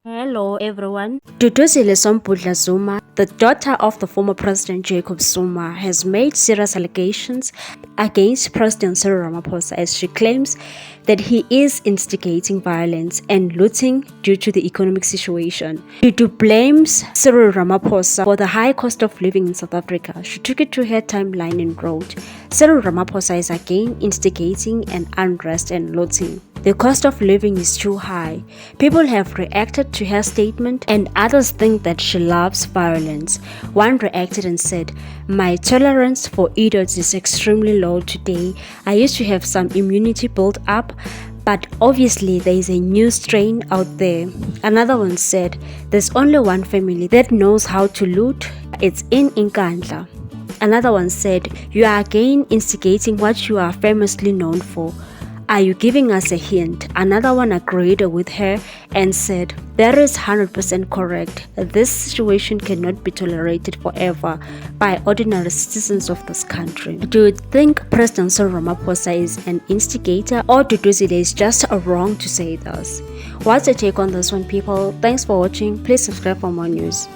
Hello everyone. Duduzile Zuma, the daughter of the former President Jacob Zuma, has made serious allegations against President Cyril Ramaphosa as she claims that he is instigating violence and looting due to the economic situation. Dudu blames Cyril Ramaphosa for the high cost of living in South Africa. She took it to her timeline and wrote, "Cyril Ramaphosa is again instigating an unrest and looting. The cost of living is too high." People have reacted to her statement and others think that she loves violence. One reacted and said, "My tolerance for idiots is extremely low today. I used to have some immunity built up, but obviously there is a new strain out there." Another one said, "There's only one family that knows how to loot. It's in Inkandla." Another one said, "You are again instigating what you are famously known for. Are you giving us a hint?" Another one agreed with her and said, "That is 100% correct. This situation cannot be tolerated forever by ordinary citizens of this country." Do you think President Cyril Ramaphosa is an instigator, or Duduzile is just wrong to say this? What's your take on this one, people? Thanks for watching. Please subscribe for more news.